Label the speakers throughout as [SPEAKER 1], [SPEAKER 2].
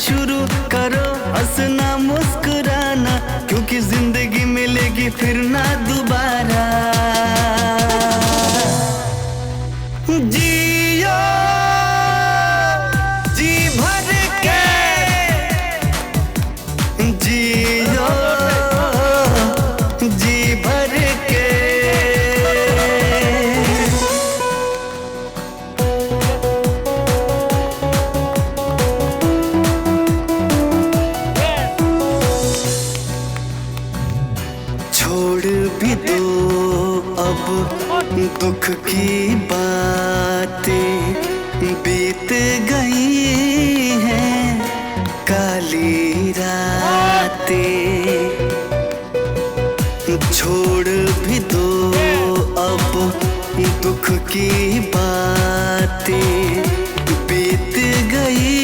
[SPEAKER 1] शुरू करो हंसना मुस्कुराना, क्योंकि जिंदगी मिलेगी फिर ना दोबारा। जियो जी भर के, जियो जी भर के। छोड़ भी दो अब दुख की बातें, बीत गई हैं काली रातें। छोड़ भी दो अब दुख की बातें, बीत गई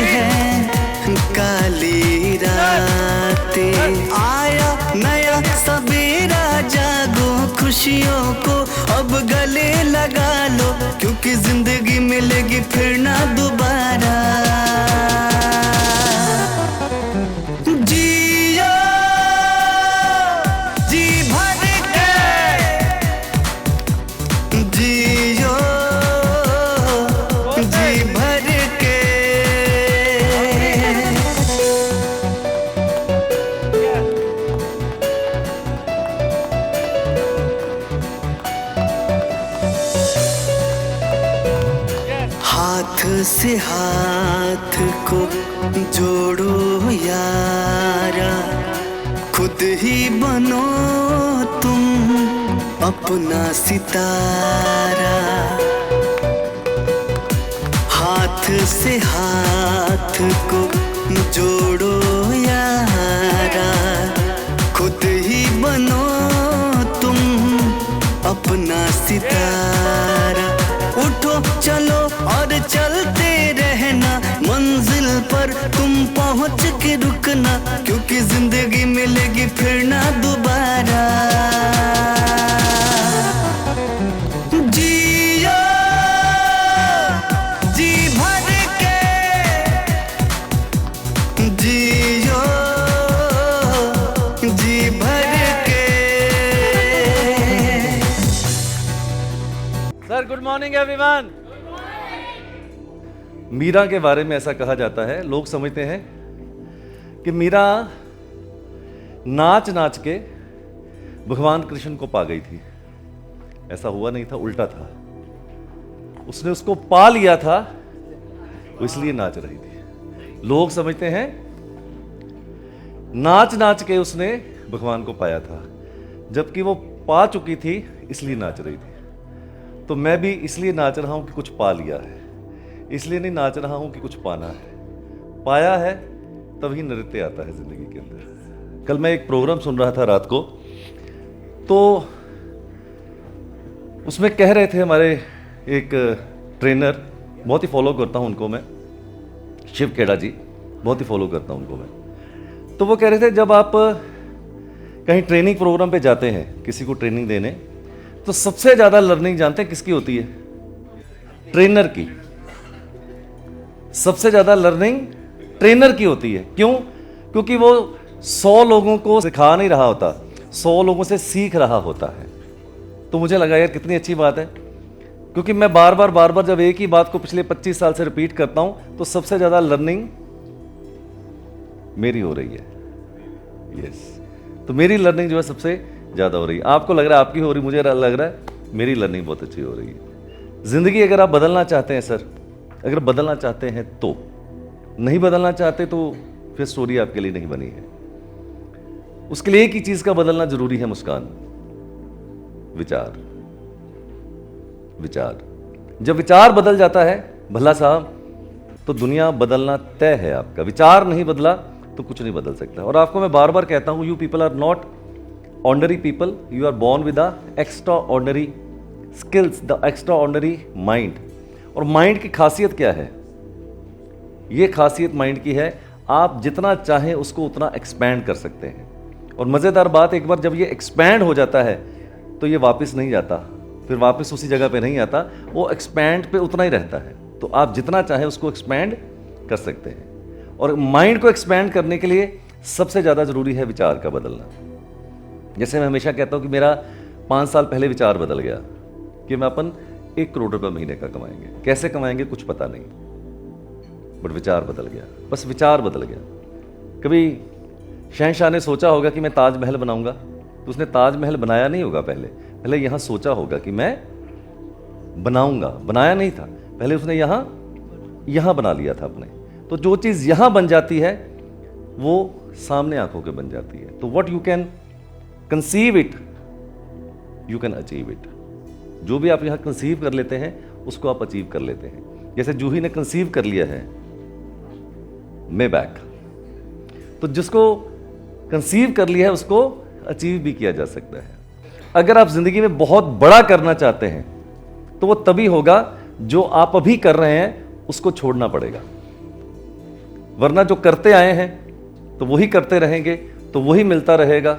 [SPEAKER 1] हैं काली रातें। आया नया सवेरा, जागो खुशियों को अब गले लगा लो, क्योंकि जिंदगी मिलेगी फिर ना दोबारा। जियो जी भर के, जियो जी भर के। हाथ से हाथ को जोड़ो यारा, खुद ही बनो तुम अपना सितारा। हाथ से हाथ को जोड़ो यारा, खुद ही बनो तुम अपना सितारा। उठो चलो और चलते रहना, मंजिल पर तुम पहुंच के रुकना, क्योंकि जिंदगी मिलेगी फिर ना दोबारा। जियो जी भर के, जियो जी भर के।
[SPEAKER 2] Sir good morning everyone. Meera के बारे में ऐसा कहा जाता है, लोग समझते हैं कि मीरा नाच नाच के भगवान कृष्ण को पा गई थी। ऐसा हुआ नहीं था, उल्टा था। उसने उसको पा लिया था, वो इसलिए नाच रही थी। लोग समझते हैं नाच नाच के उसने भगवान को पाया था, जबकि वो पा चुकी थी इसलिए नाच रही थी। तो मैं भी इसलिए नाच रहा हूं कि कुछ पा लिया है, इसलिए नहीं नाच रहा हूं कि कुछ पाना है। पाया है तभी नृत्य आता है जिंदगी के अंदर। कल मैं एक प्रोग्राम सुन रहा था रात को, तो उसमें कह रहे थे हमारे एक ट्रेनर, बहुत ही फॉलो करता हूं उनको मैं, शिव खेड़ा जी, बहुत ही फॉलो करता हूं उनको मैं। तो वो कह रहे थे जब आप कहीं ट्रेनिंग प्रोग्राम पे जाते हैं किसी को ट्रेनिंग देने, तो सबसे ज्यादा लर्निंग जानते हैं किसकी होती है? ट्रेनर की। सबसे ज्यादा लर्निंग ट्रेनर की होती है। क्यों? क्योंकि वो 100 लोगों को सिखा नहीं रहा होता, 100 लोगों से सीख रहा होता है। तो मुझे लगा यार कितनी अच्छी बात है, क्योंकि मैं बार बार जब एक ही बात को पिछले 25 साल से रिपीट करता हूं, तो सबसे ज्यादा लर्निंग मेरी हो रही है। यस, तो मेरी लर्निंग जो है सबसे ज्यादा हो रही है। आपको लग रहा है आपकी हो रही, मुझे लग रहा है मेरी लर्निंग बहुत अच्छी हो रही है। जिंदगी अगर आप बदलना चाहते हैं सर, अगर बदलना चाहते हैं तो, नहीं बदलना चाहते तो फिर स्टोरी आपके लिए नहीं बनी है। उसके लिए एक ही चीज का बदलना जरूरी है मुस्कान, विचार। विचार जब विचार बदल जाता है भला साहब, तो दुनिया बदलना तय है आपका। विचार नहीं बदला तो कुछ नहीं बदल सकता। और आपको मैं बार बार कहता हूं, you people are not ordinary people, you are born with the extraordinary skills, the extraordinary mind. और माइंड की खासियत क्या है? ये खासियत माइंड की है, आप जितना चाहें उसको उतना एक्सपैंड कर सकते हैं। और मजेदार बात, एक बार जब ये एक्सपैंड हो जाता है तो ये वापस नहीं जाता, फिर वापस उसी जगह पे नहीं आता, वो एक्सपैंड पे उतना ही रहता है। तो आप जितना चाहें उसको एक्सपैंड कर सकते हैं। और माइंड को एक्सपैंड करने के लिए सबसे ज़्यादा ज़रूरी है विचार का बदलना। जैसे मैं हमेशा कहता हूँ कि मेरा 5 साल पहले विचार बदल गया कि मैं अपन 1 करोड़ रुपये महीने का कमाएंगे। कैसे कमाएंगे कुछ पता नहीं, बट विचार बदल गया, बस विचार बदल गया। कभी शहंशाह ने सोचा होगा कि मैं ताजमहल बनाऊंगा, तो उसने ताजमहल बनाया नहीं होगा। पहले यहाँ सोचा होगा कि मैं बनाऊंगा, बनाया नहीं था, पहले उसने यहाँ बना लिया था अपने। तो जो चीज़ यहाँ बन जाती है वो सामने आंखों के बन जाती है। तो what you can conceive it you can achieve it. जो भी आप यहाँ कंसीव कर लेते हैं उसको आप अचीव कर लेते हैं। जैसे जूही ने कंसीव कर लिया है मेबैक, तो जिसको कंसीव कर लिया है उसको अचीव भी किया जा सकता है। अगर आप जिंदगी में बहुत बड़ा करना चाहते हैं तो वो तभी होगा जो आप अभी कर रहे हैं उसको छोड़ना पड़ेगा, वरना जो करते आए हैं तो वही करते रहेंगे, तो वही मिलता रहेगा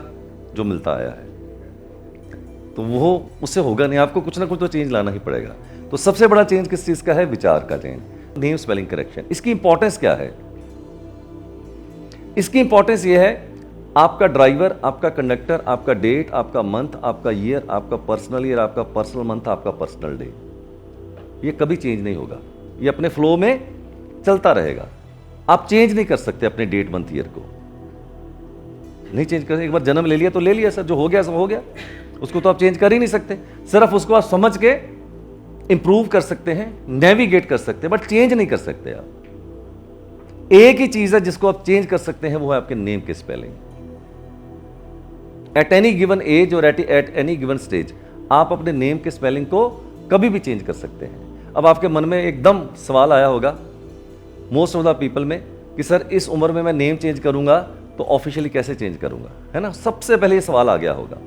[SPEAKER 2] जो मिलता आया है, तो वो उससे होगा नहीं। आपको कुछ ना कुछ तो चेंज लाना ही पड़ेगा। तो सबसे बड़ा चेंज किस चीज का है? विचार का चेंज। नेम स्पेलिंग करेक्शन, इसकी इंपॉर्टेंस क्या है? इसकी इंपॉर्टेंस ये है, आपका ड्राइवर, आपका कंडक्टर, आपका डेट, आपका मंथ, आपका ईयर, आपका पर्सनल ईयर, आपका पर्सनल मंथ, आपका पर्सनल डे, ये कभी चेंज नहीं होगा। ये अपने फ्लो में चलता रहेगा। आप चेंज नहीं कर सकते अपने डेट, मंथ, ईयर को नहीं चेंज कर सकते। एक बार जन्म ले लिया तो ले लिया सर, जो हो गया सो हो गया, उसको तो आप चेंज कर ही नहीं सकते। सिर्फ उसको आप समझ के इंप्रूव कर सकते हैं, नेविगेट कर सकते हैं, बट चेंज नहीं कर सकते आप। एक ही चीज है जिसको आप चेंज कर सकते हैं, वो है आपके नेम के spelling. At any given age और एट एनी गिवन स्टेज आप अपने नेम के स्पेलिंग को कभी भी चेंज कर सकते हैं। अब आपके मन में एकदम सवाल आया होगा मोस्ट ऑफ द पीपल में कि सर इस उम्र में मैं नेम चेंज करूंगा तो ऑफिशियली कैसे चेंज करूंगा, है ना? सबसे पहले ये सवाल आ गया होगा।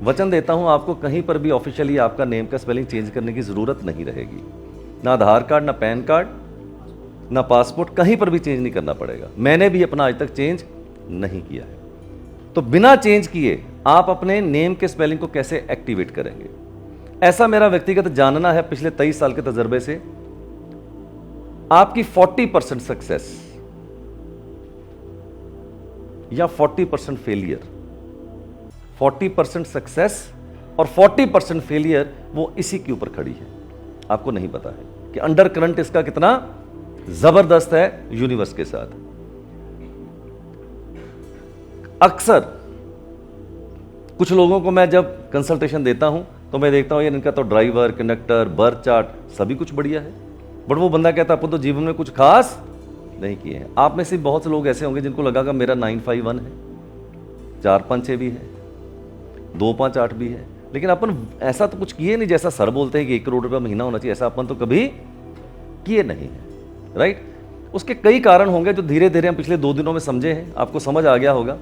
[SPEAKER 2] वचन देता हूं आपको, कहीं पर भी ऑफिशियली आपका नेम का स्पेलिंग चेंज करने की जरूरत नहीं रहेगी। ना आधार कार्ड, ना पैन कार्ड, ना पासपोर्ट, कहीं पर भी चेंज नहीं करना पड़ेगा। मैंने भी अपना आज तक चेंज नहीं किया है। तो बिना चेंज किए आप अपने नेम के स्पेलिंग को कैसे एक्टिवेट करेंगे? ऐसा मेरा व्यक्तिगत जानना है पिछले 23 साल के तजर्बे से। आपकी 40% सक्सेस या 40% फेलियर, 40% सक्सेस और 40% फेलियर, वो इसी के ऊपर खड़ी है। आपको नहीं पता है कि अंडर करंट इसका कितना जबरदस्त है यूनिवर्स के साथ। अक्सर कुछ लोगों को मैं जब कंसल्टेशन देता हूं तो मैं देखता हूं यार इनका तो ड्राइवर, कंडक्टर, बर्थ चार्ट सभी कुछ बढ़िया है, बट वो बंदा कहता अपन तो जीवन में कुछ खास नहीं किए हैं। आप में से बहुत से लोग ऐसे होंगे जिनको लगा कि मेरा 951 है, 456 भी है, 258 भी है, लेकिन अपन ऐसा तो कुछ किए नहीं। जैसा सर बोलते हैं कि 1 करोड़ रुपया महीना होना चाहिए, ऐसा अपन तो कभी किए नहीं है, राइट? उसके कई कारण होंगे जो धीरे धीरे हम पिछले 2 दिनों में समझे हैं, आपको समझ आ गया होगा।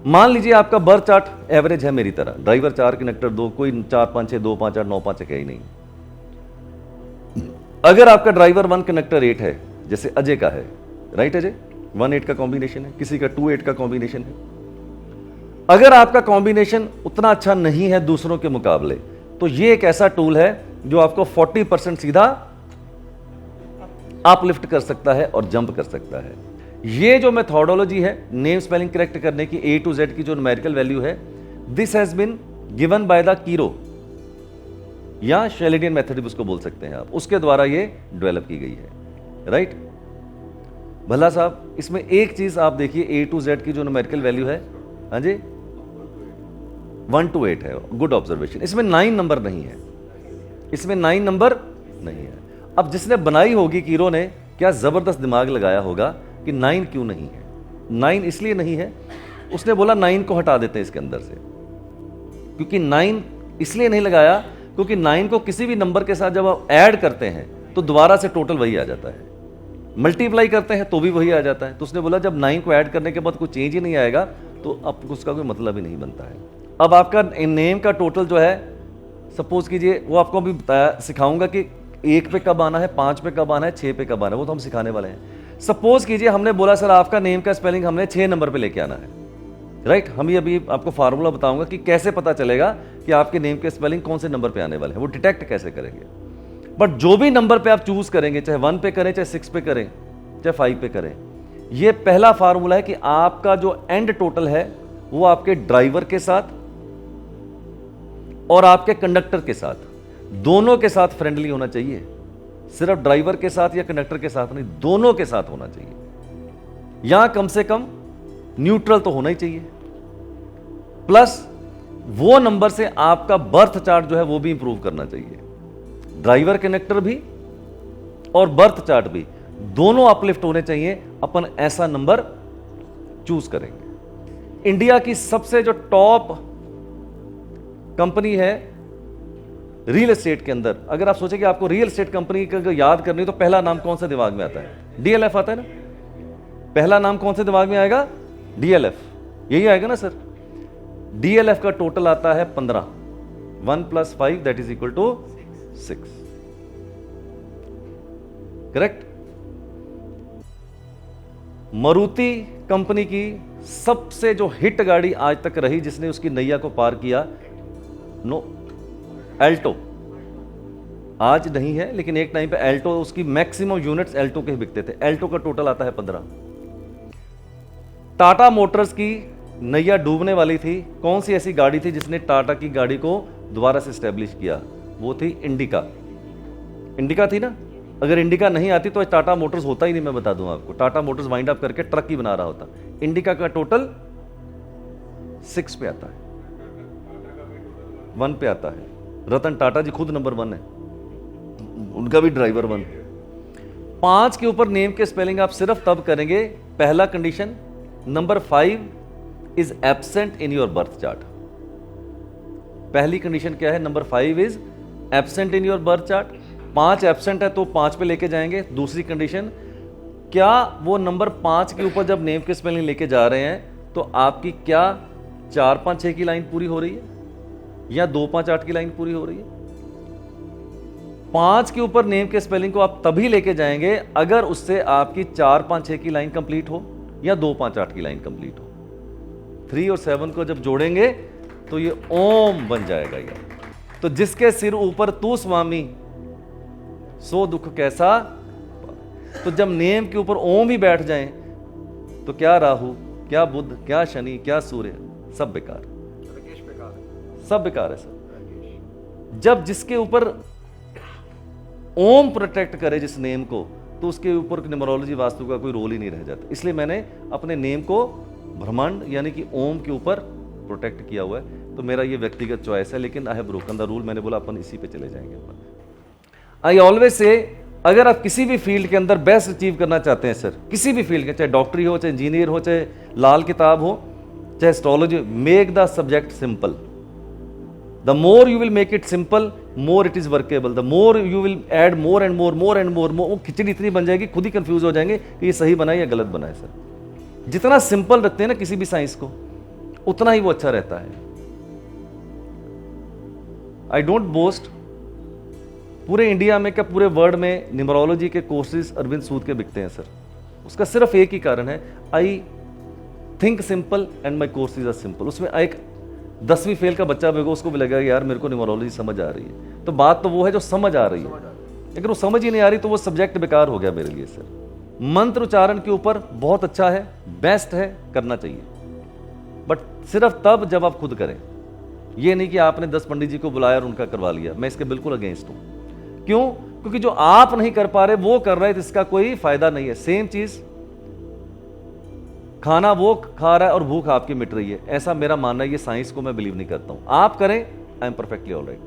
[SPEAKER 2] मान लीजिए आपका बर्थ चार्ट एवरेज है मेरी तरह, ड्राइवर 4, कंडक्टर 2, कोई 456, 258, 956 है ही नहीं। अगर आपका ड्राइवर 1, कंडक्टर 8 है, जैसे अजय का है, राइट? अजय 1-8 का कॉम्बिनेशन है, किसी का 2-8 का कॉम्बिनेशन है। अगर आपका कॉम्बिनेशन उतना अच्छा नहीं है दूसरों के मुकाबले, तो ये एक ऐसा टूल है जो आपको 40% सीधा अपलिफ्ट कर सकता है और जंप कर सकता है। ये जो मेथोडोलॉजी है नेम स्पेलिंग करेक्ट करने की, A to Z की जो न्यूमेरिकल वैल्यू है, this has been given by the Kiro या शेलिडियन मेथड भी उसको बोल सकते हैं आप, उसके द्वारा ये डेवलप की गई है, राइट? भला साहब इसमें एक चीज आप देखिए, A to Z की जो न्यूमेरिकल वैल्यू है, हाँ जी, 1 to 8 है। Good observation. इसमें 9 नंबर नहीं है, इसमें 9 नंबर नहीं है। अब जिसने बनाई होगी कीरो ने, क्या जबरदस्त दिमाग लगाया होगा कि 9 क्यों नहीं है? 9 इसलिए नहीं है, उसने बोला 9 को हटा देते हैं इसके अंदर से, क्योंकि 9 इसलिए नहीं लगाया क्योंकि 9 को किसी भी नंबर के साथ जब आप ऐड करते हैं तो दोबारा से टोटल वही आ जाता है, मल्टीप्लाई करते हैं तो भी वही आ जाता है। तो उसने बोला जब 9 को ऐड करने के बाद कोई चेंज ही नहीं आएगा तो अब उसका कोई मतलब ही नहीं बनता है। अब आपका नेम का टोटल जो है, सपोज कीजिए, वो आपको अभी बताया, सिखाऊंगा कि 1 पे कब आना है, 5 पे कब आना है, 6 पे कब आना है, वो तो हम सिखाने वाले हैं। सपोज कीजिए हमने बोला सर आपका नेम का स्पेलिंग हमने 6 नंबर पे लेके आना है, राइट? हम ये अभी आपको फार्मूला बताऊंगा कि कैसे पता चलेगा कि आपके नेम के स्पेलिंग कौन से नंबर पे आने वाले हैं, वो डिटेक्ट कैसे करेंगे। बट जो भी नंबर पे आप चूज करेंगे, चाहे 1 पे करें, चाहे 6 पे करें, चाहे 5 पे करें, ये पहला फार्मूला है कि आपका जो एंड टोटल है वो आपके ड्राइवर के साथ और आपके कंडक्टर के साथ, दोनों के साथ फ्रेंडली होना चाहिए। सिर्फ ड्राइवर के साथ या कंडक्टर के साथ नहीं, दोनों के साथ होना चाहिए। यहां कम से कम न्यूट्रल तो होना ही चाहिए। प्लस वो नंबर से आपका बर्थ चार्ट जो है वो भी इंप्रूव करना चाहिए। ड्राइवर कंडक्टर भी और बर्थ चार्ट भी दोनों अपलिफ्ट होने चाहिए। अपन ऐसा नंबर चूज करेंगे। इंडिया की सबसे जो टॉप कंपनी है रियल एस्टेट के अंदर, अगर आप सोचें कि आपको रियल एस्टेट कंपनी का याद करनी है तो पहला नाम कौन सा दिमाग में आता है? डीएलएफ आता है ना। पहला नाम कौन से दिमाग में आएगा? डीएलएफ, यही आएगा ना सर। डीएलएफ का टोटल आता है 15, 1 + 5 that is equal to 6, correct. Maruti company की सबसे जो हिट गाड़ी आज तक रही जिसने उसकी नैया को पार किया, एल्टो। आज नहीं है लेकिन एक टाइम पे एल्टो, उसकी मैक्सिमम यूनिट्स एल्टो के बिकते थे। एल्टो का टोटल आता है 15। टाटा मोटर्स की नैया डूबने वाली थी, कौन सी ऐसी गाड़ी थी जिसने टाटा की गाड़ी को दोबारा से स्टैब्लिश किया? वो थी इंडिका। इंडिका थी ना। अगर इंडिका नहीं आती तो टाटा मोटर्स होता ही नहीं। मैं बता दूं आपको, टाटा मोटर्स वाइंड अप करके ट्रक ही बना रहा होता। इंडिका का टोटल 6 पे आता है, 1 पे आता है। रतन टाटा जी खुद नंबर 1 है, उनका भी ड्राइवर 1। 5 के ऊपर नेम के स्पेलिंग आप सिर्फ तब करेंगे, पहला condition, number 5 is absent in your birth chart. पहली कंडीशन क्या है? Number 5 is absent in your birth chart. 5 absent है तो 5 पे लेके जाएंगे। दूसरी कंडीशन, क्या वो नंबर 5 के ऊपर जब नेम के स्पेलिंग लेके जा रहे हैं तो आपकी क्या 4, 5, 6 की लाइन पूरी हो रही है या 2, 5, 8 की लाइन पूरी हो रही है? 5 के ऊपर नेम के स्पेलिंग को आप तभी लेके जाएंगे अगर उससे आपकी 4, 5, 6 की लाइन कंप्लीट हो या 2, 5, 8 की लाइन कंप्लीट हो। 3 और 7 को जब जोड़ेंगे तो ये ओम बन जाएगा। ये तो जिसके सिर ऊपर तू स्वामी सो दुख कैसा। तो जब नेम के ऊपर ओम ही बैठ जाए तो क्या राहु, क्या बुध, क्या शनि, क्या सूर्य, सब बेकार, सब बेकार है सर। जब जिसके ऊपर ओम प्रोटेक्ट करे जिस नेम को, तो उसके ऊपर न्यूमरोलॉजी वास्तु का कोई रोल ही नहीं रह जाता। इसलिए मैंने अपने नेम को ब्रह्मांड यानी कि ओम के ऊपर प्रोटेक्ट किया हुआ है। तो मेरा ये व्यक्तिगत चॉइस है, लेकिन I have broken the rule. मैंने बोला अपन इसी पे चले जाएंगे। आई ऑलवेज से, अगर आप किसी भी फील्ड के अंदर बेस्ट अचीव करना चाहते हैं सर, किसी भी फील्ड के, चाहे डॉक्टरी हो, चाहे इंजीनियर हो, चाहे लाल किताब हो, चाहे astrology, make the subject simple. The more you will make it simple, more it is workable. The more you will add more and more, more and more, more, वो खिचड़ी इतनी बन जाएगी, खुद ही कंफ्यूज हो जाएंगे कि ये सही बना है या गलत बना है सर। जितना सिंपल रखते हैं ना किसी भी साइंस को, उतना ही वो अच्छा रहता है। आई डोंट बोस्ट, पूरे इंडिया में क्या पूरे वर्ल्ड में न्यूमरोलॉजी के कोर्सेज अरविंद सूद के बिकते हैं सर। उसका सिर्फ एक ही कारण है, I think simple and my courses are simple. उसमें एक 10वीं फेल का बच्चा होगा, उसको भी लगेगा यार मेरे को न्यूमरोलॉजी समझ आ रही है। तो बात तो वो है जो समझ आ रही है, अगर वो समझ ही नहीं आ रही तो वो सब्जेक्ट बेकार हो गया मेरे लिए सर। मंत्र उच्चारण के ऊपर बहुत अच्छा है, बेस्ट है, करना चाहिए, बट सिर्फ तब जब आप खुद करें। ये नहीं कि आपने 10 पंडित जी को बुलाया और उनका करवा लिया। मैं इसके बिल्कुल अगेंस्ट हूं। क्यों? क्योंकि जो आप नहीं कर पा रहे वो कर रहे, तो इसका कोई फायदा नहीं है। सेम चीज, खाना वो खा रहा है और भूख आपकी मिट रही है, ऐसा मेरा मानना है। ये साइंस को मैं बिलीव नहीं करता हूं। आप करें, I am perfectly alright,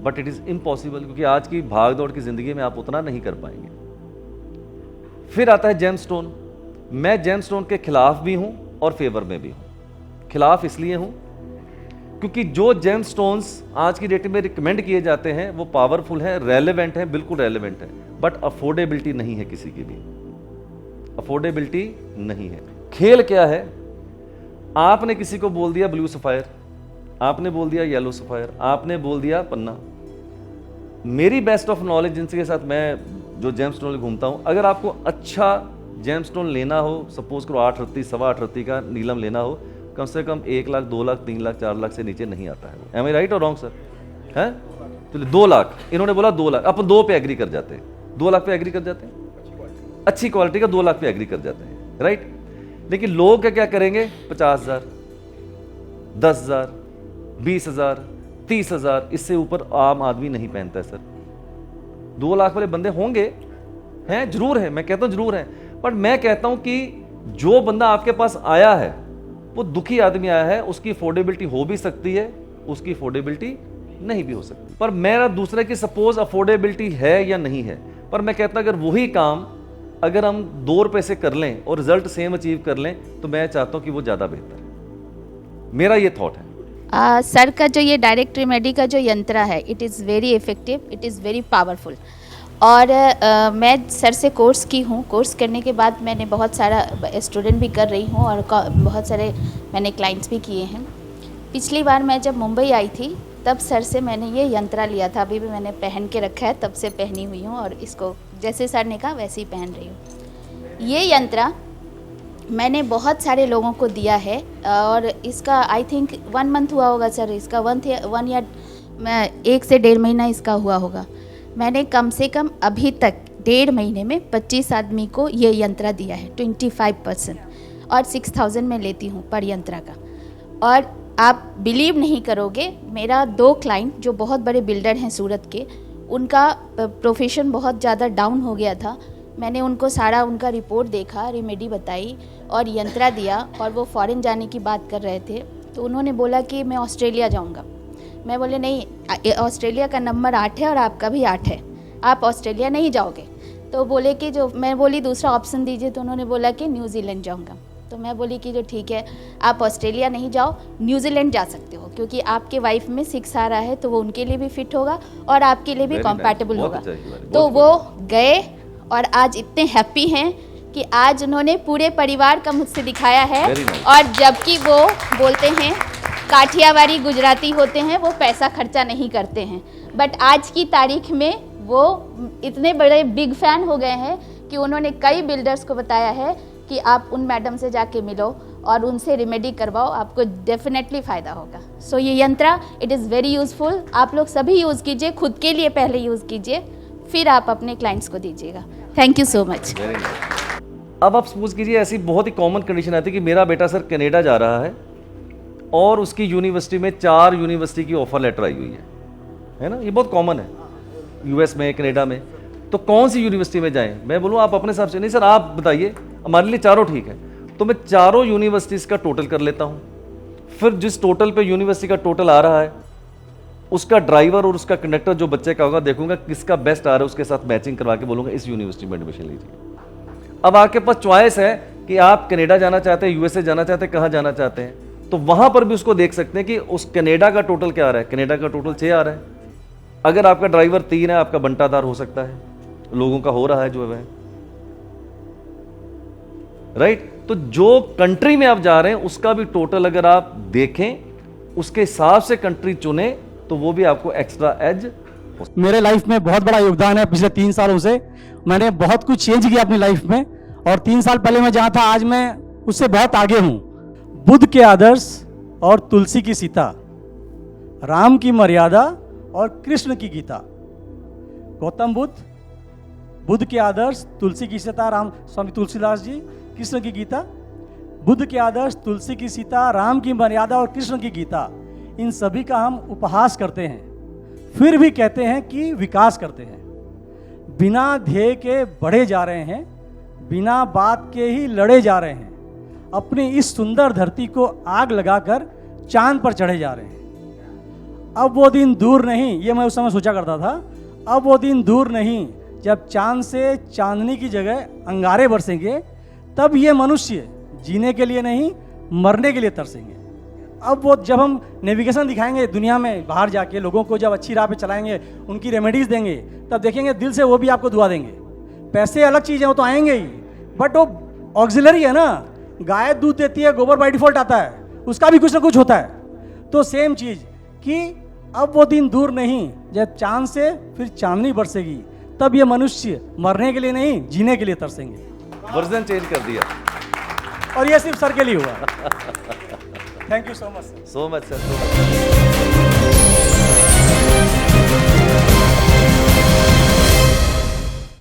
[SPEAKER 2] but it is impossible, क्योंकि आज की भाग दौड़ की जिंदगी में आप उतना नहीं कर पाएंगे। फिर आता है जेमस्टोन। मैं जेमस्टोन के खिलाफ भी हूं और फेवर में भी हूं। खिलाफ इसलिए हूं क्योंकि जो जेमस्टोन्स आज की डेट में रिकमेंड किए जाते हैं वो पावरफुल है, रेलेवेंट है, बिल्कुल रेलेवेंट है, बट अफोर्डेबिलिटी नहीं है, किसी की भी अफोर्डेबिलिटी नहीं है। खेल क्या है? आपने किसी को बोल दिया ब्लू सफायर, आपने बोल दिया येलो सफायर, आपने बोल दिया पन्ना। मेरी बेस्ट ऑफ नॉलेज जिनके साथ मैं जो जेमस्टोन घूमता हूं, अगर आपको अच्छा जेमस्टोन लेना हो, सपोज करो 8 रत्ती, 8.25 रत्ती का नीलम लेना हो, कम से कम 1 लाख, 2 लाख, 3 लाख, 4 लाख से नीचे नहीं आता है। एम आई राइट और रॉन्ग सर? है तो 2 लाख, इन्होंने बोला 2 लाख, अपन 2 पे एग्री कर जाते हैं। 2 लाख पे एग्री कर जाते हैं, अच्छी क्वालिटी का 2 लाख पे एग्री कर जाते हैं। राइट। लेकिन लोग क्या करेंगे, 50,000, 10,000, 20,000, 30,000, इससे ऊपर आम आदमी नहीं पहनता है सर। 2 लाख वाले बंदे होंगे, हैं, जरूर है, मैं कहता हूं जरूर है, पर मैं कहता हूं कि जो बंदा आपके पास आया है वो दुखी आदमी आया है, उसकी अफोर्डेबिलिटी हो भी सकती है, उसकी अफोर्डेबिलिटी नहीं भी हो सकती। पर मेरा दूसरा कि सपोज अफोर्डेबिलिटी है या नहीं है, पर मैं कहता अगर वही काम अगर हम 2 रुपए से कर लें और रिजल्ट सेम अचीव कर लें तो मैं चाहता हूं कि वो ज़्यादा बेहतर है। मेरा ये थॉट है।
[SPEAKER 3] सर का जो ये डायरेक्ट रेमेडी का जो यंत्र है, it is very effective, it is very powerful. और मैं सर से कोर्स की हूँ। कोर्स करने के बाद मैंने बहुत सारा स्टूडेंट भी कर रही हूँ और बहुत सारे मैंने क्लाइंट्स भी किए हैं। पिछली बार मैं जब मुंबई आई थी तब सर से मैंने ये यंत्रा लिया था, अभी भी मैंने पहन के रखा है, तब से पहनी हुई हूँ और इसको जैसे सर ने कहा वैसे ही पहन रही हूँ। ये यंत्रा मैंने बहुत सारे लोगों को दिया है और इसका आई थिंक 1 मंथ हुआ होगा सर, इसका 1 या 1 से 1.5 महीना इसका हुआ होगा। मैंने कम से कम अभी तक 1.5 महीने में 25 आदमी को ये यंत्रा दिया है, 25%, और 6,000 में लेती हूँ पर यंत्रा का। और आप बिलीव नहीं करोगे, मेरा 2 क्लाइंट जो बहुत बड़े बिल्डर हैं सूरत के, उनका प्रोफेशन बहुत ज़्यादा डाउन हो गया था। मैंने उनको सारा उनका रिपोर्ट देखा, रेमेडी बताई और यंत्रा दिया, और वो फॉरेन जाने की बात कर रहे थे। तो उन्होंने बोला कि मैं ऑस्ट्रेलिया जाऊंगा। मैं बोले नहीं, ऑस्ट्रेलिया का नंबर 8 है और आपका भी 8 है, आप ऑस्ट्रेलिया नहीं जाओगे। तो बोले कि जो मैं बोली दूसरा ऑप्शन दीजिए, तो उन्होंने बोला कि न्यूजीलैंड जाऊंगा। तो मैं बोली कि जो ठीक है, आप ऑस्ट्रेलिया नहीं जाओ, न्यूजीलैंड जा सकते हो, क्योंकि आपके वाइफ में 6 आ रहा है तो वो उनके लिए भी फिट होगा और आपके लिए भी कंपैटिबल होगा। तो वो गए और आज इतने हैप्पी हैं कि आज उन्होंने पूरे परिवार का मुझसे दिखाया है। और जबकि वो बोलते हैं काठियावाड़ी गुजराती होते हैं, वो पैसा खर्चा नहीं करते हैं, बट आज की तारीख में वो इतने बड़े बिग फैन हो गए हैं कि उन्होंने कई बिल्डर्स को बताया है कि आप उन मैडम से जाके मिलो और उनसे रेमेडी करवाओ, आपको डेफिनेटली फ़ायदा होगा। सो ये यंत्रा इट इज़ वेरी यूज़फुल। आप लोग सभी यूज़ कीजिए, खुद के लिए पहले यूज़ कीजिए, फिर आप अपने क्लाइंट्स को दीजिएगा। Thank you so much.
[SPEAKER 2] अब आप सपोज कीजिए ऐसी बहुत ही कॉमन कंडीशन आती है कि मेरा बेटा सर कनाडा जा रहा है और उसकी यूनिवर्सिटी में 4 यूनिवर्सिटी की ऑफर लेटर आई हुई है ना, ये बहुत कॉमन है यूएस में, कनाडा में। तो कौन सी यूनिवर्सिटी में जाएं? मैं बोलूँ आप अपने हिसाब से, नहीं सर आप बताइए, हमारे लिए चारों ठीक है। तो मैं चारों यूनिवर्सिटीज़ का टोटल कर लेता हूँ, फिर जिस टोटल पे यूनिवर्सिटी का टोटल आ रहा है उसका ड्राइवर और उसका कंडक्टर जो बच्चे का होगा देखूंगा किसका बेस्ट आ रहा है, उसके साथ मैचिंग करवा के बोलूँगा इस यूनिवर्सिटी में एडमिशन लीजिए। अब आपके पास चॉइस है कि आप कनाडा जाना चाहते हैं, यूएसए जाना चाहते हैं, कहाँ जाना चाहते हैं, तो वहाँ पर भी उसको देख सकते हैं कि उस कनाडा का टोटल क्या आ रहा है। कनाडा का टोटल 6 आ रहा है, अगर आपका ड्राइवर 3 है, आपका बंटादार हो सकता है, लोगों का हो रहा है जो है, राइट। तो जो कंट्री में आप जा रहे हैं उसका भी टोटल अगर आप देखें, उसके हिसाब से कंट्री चुने, तो वो भी आपको एक्स्ट्रा एज।
[SPEAKER 4] मेरे लाइफ में बहुत बड़ा योगदान है। पिछले 3 सालों से मैंने बहुत कुछ चेंज किया अपनी लाइफ में, और 3 साल पहले मैं जहाँ था आज मैं उससे बहुत आगे हूँ। बुद्ध के आदर्श और तुलसी की सीता, राम की मर्यादा और कृष्ण की गीता। गौतम बुद्ध के आदर्श, तुलसी की सीता, राम स्वामी तुलसीदास जी, कृष्ण की गीता। बुद्ध के आदर्श, तुलसी की सीता, राम की मर्यादा और कृष्ण की गीता, इन सभी का हम उपहास करते हैं, फिर भी कहते हैं कि विकास करते हैं। बिना ध्येय के बढ़े जा रहे हैं, बिना बात के ही लड़े जा रहे हैं, अपनी इस सुंदर धरती को आग लगाकर चांद पर चढ़े जा रहे हैं। अब वो दिन दूर नहीं, ये मैं उस समय सोचा करता था, अब वो दिन दूर नहीं जब चांद से चांदनी की जगह अंगारे बरसेंगे, तब ये मनुष्य जीने के लिए नहीं मरने के लिए तरसेंगे। अब वो जब हम नेविगेशन दिखाएंगे दुनिया में, बाहर जाके लोगों को जब अच्छी राह पे चलाएंगे, उनकी रेमेडीज देंगे, तब देखेंगे दिल से वो भी आपको दुआ देंगे। पैसे अलग चीज़ है, वो तो आएंगे ही, बट वो ऑक्सिलरी है ना। गाय दूध देती है, गोबर बाय डिफॉल्ट आता है, उसका भी कुछ ना कुछ होता है। तो सेम चीज़ कि अब वो दिन दूर नहीं जब चांद से फिर चांदनी बरसेगी, तब ये मनुष्य मरने के लिए नहीं जीने के लिए तरसेंगे।
[SPEAKER 2] वर्जन चेंज कर दिया,
[SPEAKER 4] और ये सिर्फ सर के लिए हुआ। Thank you so much
[SPEAKER 2] sir.